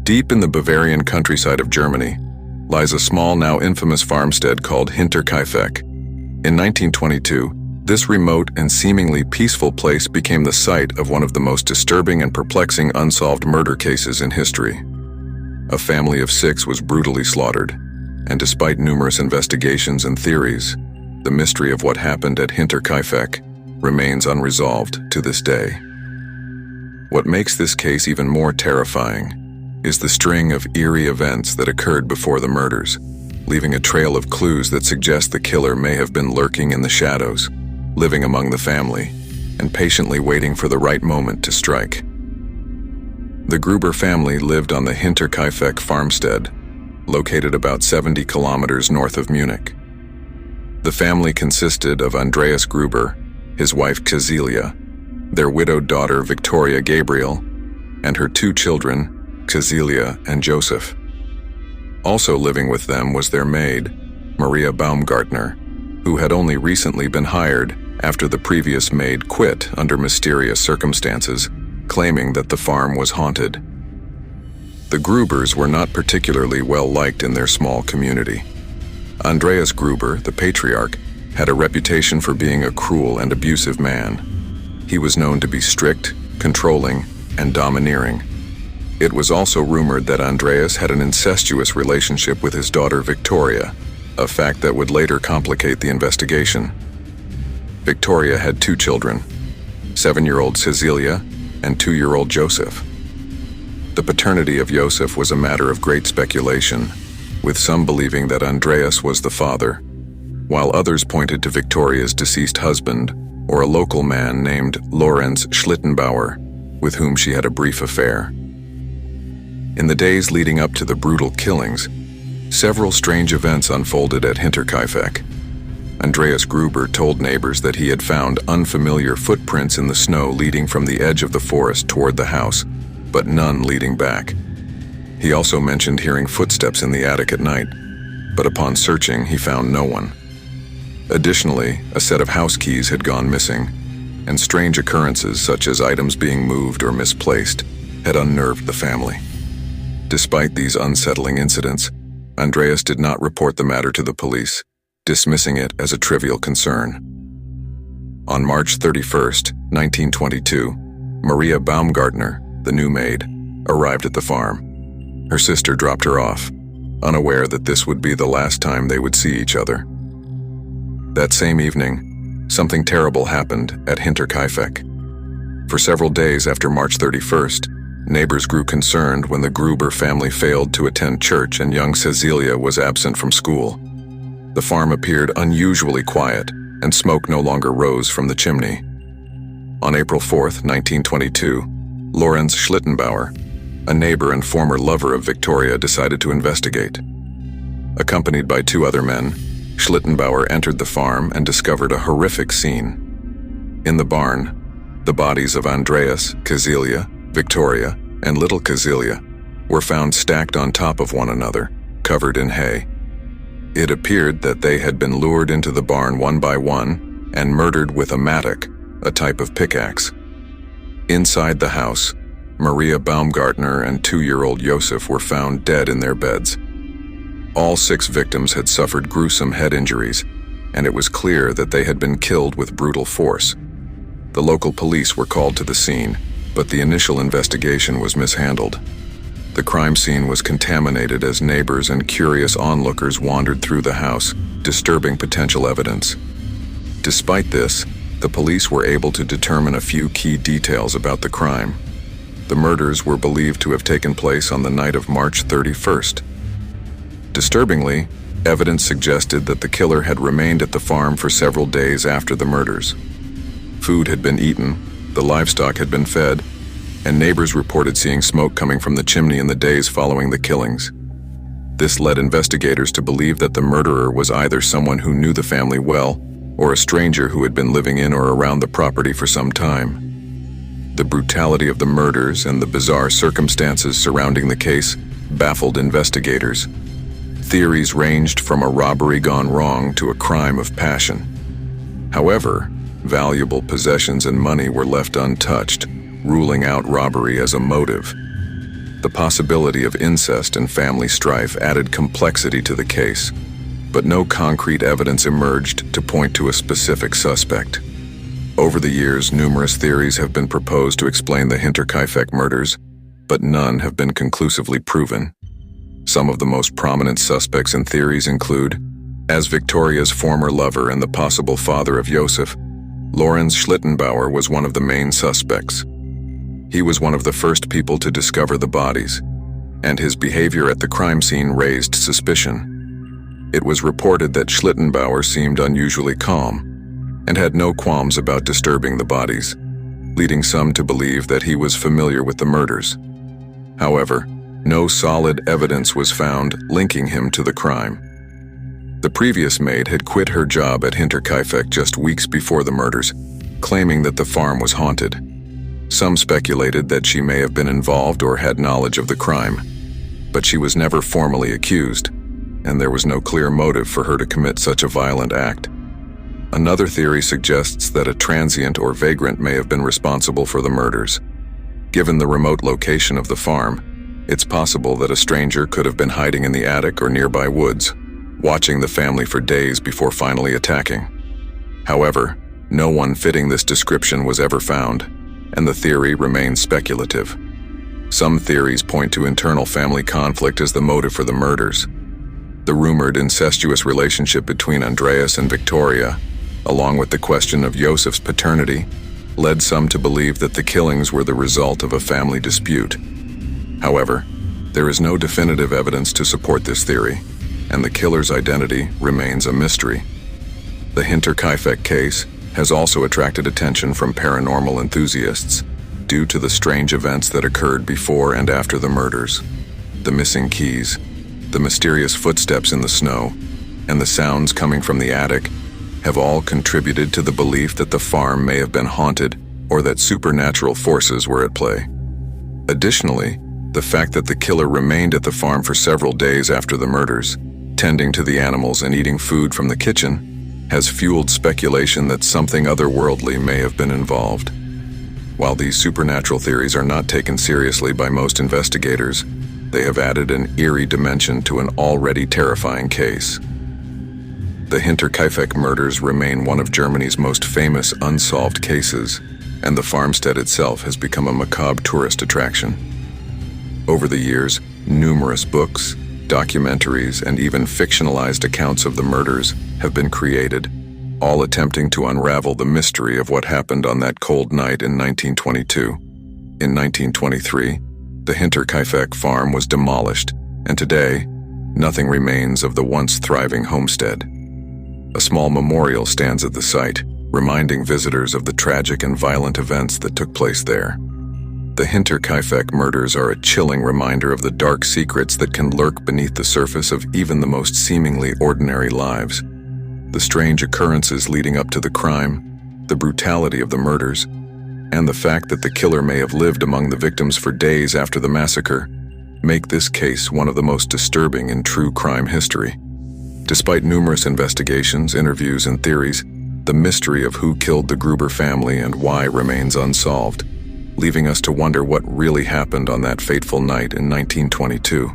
Deep in the Bavarian countryside of Germany lies a small, now infamous farmstead called Hinterkaifeck. In 1922, this remote and seemingly peaceful place became the site of one of the most disturbing and perplexing unsolved murder cases in history. A family of 6 was brutally slaughtered, and despite numerous investigations and theories, the mystery of what happened at Hinterkaifeck remains unresolved to this day. What makes this case even more terrifying is the string of eerie events that occurred before the murders, leaving a trail of clues that suggest the killer may have been lurking in the shadows, living among the family, and patiently waiting for the right moment to strike. The Gruber family lived on the Hinterkaifeck farmstead, located about 70 kilometers north of Munich. The family consisted of Andreas Gruber, his wife Cecilia, their widowed daughter Victoria Gabriel, and her 2 children, Cecilia and Joseph. Also living with them was their maid, Maria Baumgartner, who had only recently been hired after the previous maid quit under mysterious circumstances, claiming that the farm was haunted. The Grubers were not particularly well liked in their small community. Andreas Gruber, the patriarch, had a reputation for being a cruel and abusive man. He was known to be strict, controlling, and domineering. It was also rumored that Andreas had an incestuous relationship with his daughter Victoria, a fact that would later complicate the investigation. Victoria had 2 children, 7-year-old Cecilia and 2-year-old Joseph. The paternity of Joseph was a matter of great speculation, with some believing that Andreas was the father, while others pointed to Victoria's deceased husband or a local man named Lorenz Schlittenbauer, with whom she had a brief affair. In the days leading up to the brutal killings, several strange events unfolded at Hinterkaifeck. Andreas Gruber told neighbors that he had found unfamiliar footprints in the snow leading from the edge of the forest toward the house, but none leading back. He also mentioned hearing footsteps in the attic at night, but upon searching, he found no one. Additionally, a set of house keys had gone missing, and strange occurrences such as items being moved or misplaced had unnerved the family. Despite these unsettling incidents, Andreas did not report the matter to the police, dismissing it as a trivial concern. On March 31st, 1922, Maria Baumgartner, the new maid, arrived at the farm. Her sister dropped her off, unaware that this would be the last time they would see each other. That same evening, something terrible happened at Hinterkaifeck. For several days after March 31st, neighbors grew concerned when the Gruber family failed to attend church and young Cecilia was absent from school. The farm appeared unusually quiet, and smoke no longer rose from the chimney. On April 4th, 1922, Lorenz Schlittenbauer, a neighbor and former lover of Victoria, decided to investigate. Accompanied by 2 other men, Schlittenbauer entered the farm and discovered a horrific scene. In the barn, the bodies of Andreas, Cecilia, Victoria, and little Cecilia were found stacked on top of one another, covered in hay. It appeared that they had been lured into the barn one by one and murdered with a mattock, a type of pickaxe. Inside the house, Maria Baumgartner and 2-year-old Joseph were found dead in their beds. All 6 victims had suffered gruesome head injuries, and it was clear that they had been killed with brutal force. The local police were called to the scene, but the initial investigation was mishandled. The crime scene was contaminated as neighbors and curious onlookers wandered through the house, disturbing potential evidence. Despite this, the police were able to determine a few key details about the crime. The murders were believed to have taken place on the night of March 31st. Disturbingly, evidence suggested that the killer had remained at the farm for several days after the murders. Food had been eaten, the livestock had been fed, and neighbors reported seeing smoke coming from the chimney in the days following the killings. This led investigators to believe that the murderer was either someone who knew the family well or a stranger who had been living in or around the property for some time. The brutality of the murders and the bizarre circumstances surrounding the case baffled investigators. Theories ranged from a robbery gone wrong to a crime of passion. However, valuable possessions and money were left untouched, ruling out robbery as a motive. The possibility of incest and family strife added complexity to the case, but no concrete evidence emerged to point to a specific suspect. Over the years, numerous theories have been proposed to explain the Hinterkaifeck murders, but none have been conclusively proven. Some of the most prominent suspects in theories include, as Victoria's former lover and the possible father of Josef, Lorenz Schlittenbauer was one of the main suspects. He was one of the first people to discover the bodies, and his behavior at the crime scene raised suspicion. It was reported that Schlittenbauer seemed unusually calm and had no qualms about disturbing the bodies, leading some to believe that he was familiar with the murders. However, no solid evidence was found linking him to the crime. The previous maid had quit her job at Hinterkaifeck just weeks before the murders, claiming that the farm was haunted. Some speculated that she may have been involved or had knowledge of the crime, but she was never formally accused, and there was no clear motive for her to commit such a violent act. Another theory suggests that a transient or vagrant may have been responsible for the murders. Given the remote location of the farm, it's possible that a stranger could have been hiding in the attic or nearby woods, watching the family for days before finally attacking. However, no one fitting this description was ever found, and the theory remains speculative. Some theories point to internal family conflict as the motive for the murders. The rumored incestuous relationship between Andreas and Victoria, along with the question of Josef's paternity, led some to believe that the killings were the result of a family dispute. However, there is no definitive evidence to support this theory, and the killer's identity remains a mystery. The Hinterkaifeck case has also attracted attention from paranormal enthusiasts due to the strange events that occurred before and after the murders. The missing keys, the mysterious footsteps in the snow, and the sounds coming from the attic have all contributed to the belief that the farm may have been haunted or that supernatural forces were at play. Additionally, the fact that the killer remained at the farm for several days after the murders, tending to the animals and eating food from the kitchen, has fueled speculation that something otherworldly may have been involved. While these supernatural theories are not taken seriously by most investigators, they have added an eerie dimension to an already terrifying case. The Hinterkaifeck murders remain one of Germany's most famous unsolved cases, and the farmstead itself has become a macabre tourist attraction. Over the years, numerous books, documentaries, and even fictionalized accounts of the murders have been created, all attempting to unravel the mystery of what happened on that cold night in 1922. In 1923, the Hinterkaifeck farm was demolished, and today, nothing remains of the once thriving homestead. A small memorial stands at the site, reminding visitors of the tragic and violent events that took place there. The Hinterkaifeck murders are a chilling reminder of the dark secrets that can lurk beneath the surface of even the most seemingly ordinary lives. The strange occurrences leading up to the crime, the brutality of the murders, and the fact that the killer may have lived among the victims for days after the massacre make this case one of the most disturbing in true crime history. Despite numerous investigations, interviews, and theories, the mystery of who killed the Gruber family and why remains unsolved, leaving us to wonder what really happened on that fateful night in 1922.